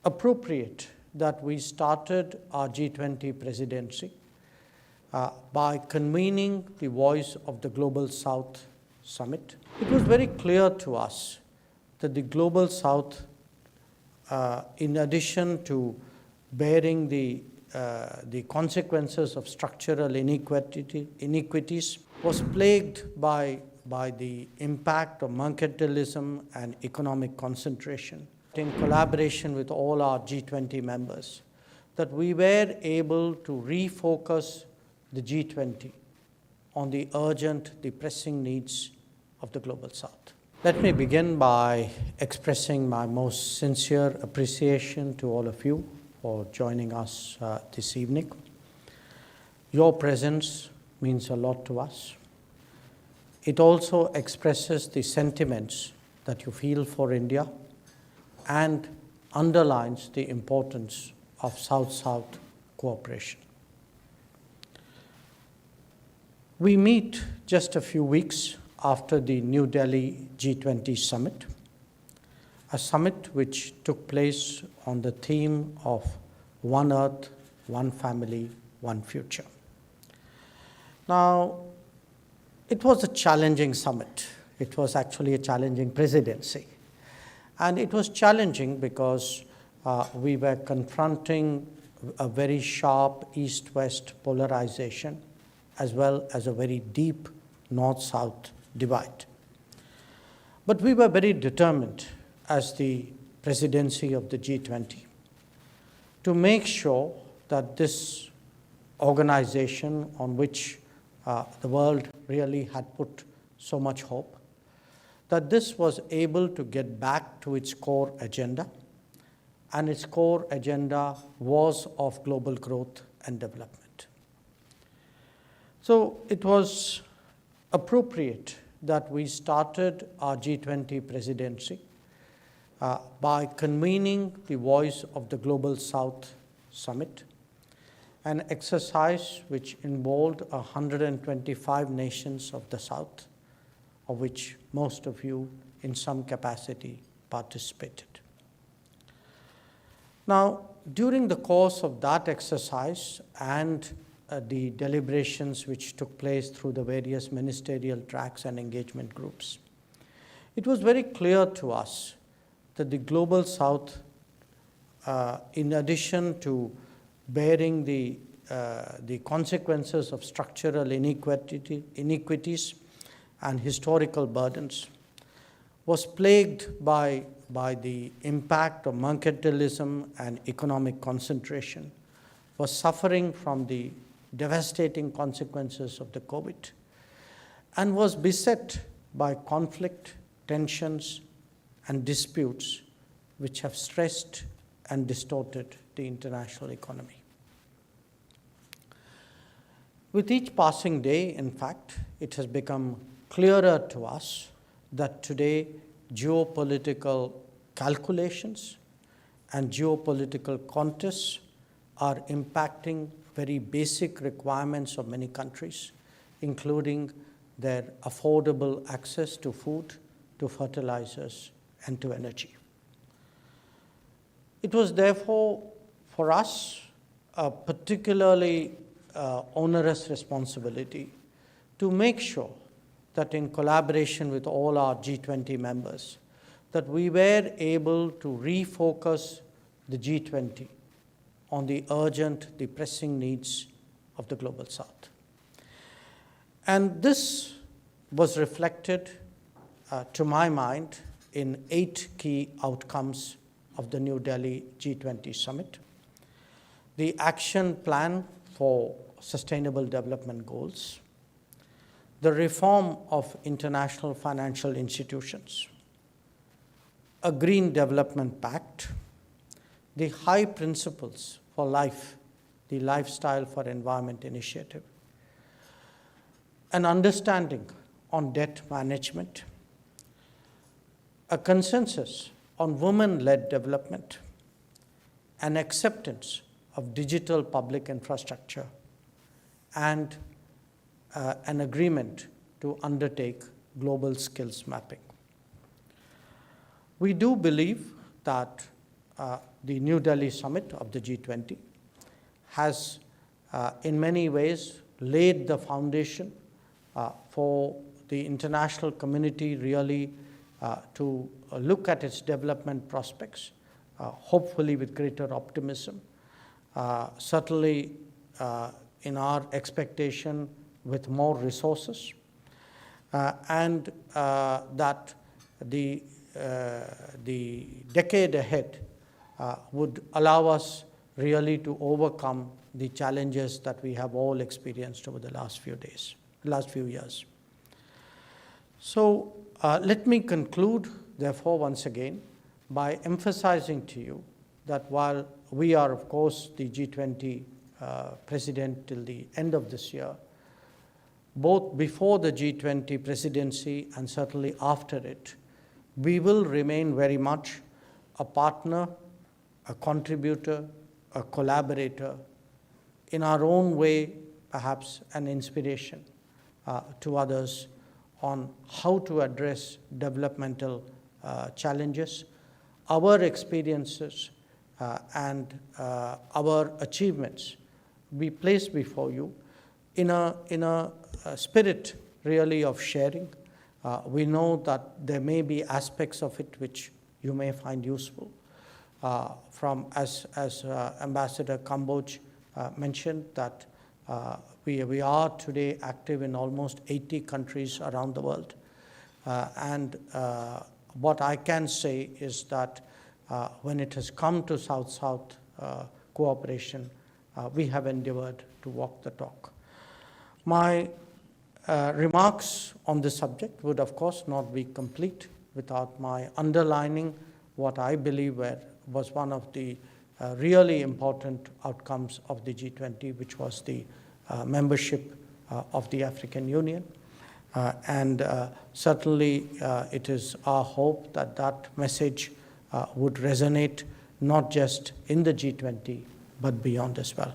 appropriate that we started our G20 presidency by convening the Voice of the Global South Summit. It was very clear to us that the Global South, in addition to bearing the consequences of structural inequities, was plagued by the impact of mercantilism and economic concentration. In collaboration with all our G20 members, that we were able to refocus the G20 on the urgent, the pressing needs of the Global South. Let me begin by expressing my most sincere appreciation to all of you for joining us this evening. Your presence means a lot to us. It also expresses the sentiments that you feel for India and underlines the importance of South-South cooperation. We meet just a few weeks after the New Delhi G20 summit, a summit which took place on the theme of One Earth, One Family, One Future. Now, it was a challenging summit. It was actually a challenging presidency. And it was challenging because we were confronting a very sharp east-west polarization as well as a very deep north-south divide. But we were very determined as the presidency of the G20 to make sure that this organization on which the world really had put so much hope, that this was able to get back to its core agenda, and its core agenda was of global growth and development. So it was appropriate that we started our G20 presidency by convening the Voice of the Global South Summit, an exercise which involved 125 nations of the South, of which most of you in some capacity participated. Now, during the course of that exercise and the deliberations which took place through the various ministerial tracks and engagement groups, it was very clear to us that the Global South, in addition to bearing the consequences of structural inequities and historical burdens, was plagued by the impact of mercantilism and economic concentration, was suffering from the devastating consequences of the COVID, and was beset by conflict, tensions, and disputes which have stressed and distorted the international economy. With each passing day, in fact, it has become clearer to us that today geopolitical calculations and geopolitical contests are impacting very basic requirements of many countries, including their affordable access to food, to fertilizers, and to energy. It was therefore for us a particularly onerous responsibility to make sure that in collaboration with all our G20 members, that we were able to refocus the G20 on the urgent, the pressing needs of the Global South. And this was reflected, to my mind, in 8 key outcomes of the New Delhi G20 summit. The action plan for sustainable development goals, the reform of international financial institutions, a green development pact, the high principles for life, the Lifestyle for Environment initiative, an understanding on debt management, a consensus on women-led development, an acceptance of digital public infrastructure, and an agreement to undertake global skills mapping. We do believe that the New Delhi summit of the G20 has in many ways laid the foundation for the international community really to look at its development prospects, hopefully with greater optimism, certainly in our expectation with more resources, and that the decade ahead would allow us really to overcome the challenges that we have all experienced over the last few years. So let me conclude, therefore, once again, by emphasizing to you that while we are, of course, the G20 president till the end of this year, both before the G20 presidency and certainly after it, we will remain very much a partner, a contributor, a collaborator, in our own way, perhaps an inspiration to others on how to address developmental challenges. Our experiences and our achievements we place before you in a spirit really of sharing. We know that there may be aspects of it which you may find useful. As Ambassador Kamboj mentioned, that we are today active in almost 80 countries around the world. And what I can say is that when it has come to South-South cooperation, we have endeavored to walk the talk. My remarks on this subject would, of course, not be complete without my underlining what I believe was one of the really important outcomes of the G20, which was the membership of the African Union. And certainly it is our hope that that message would resonate not just in the G20, but beyond as well.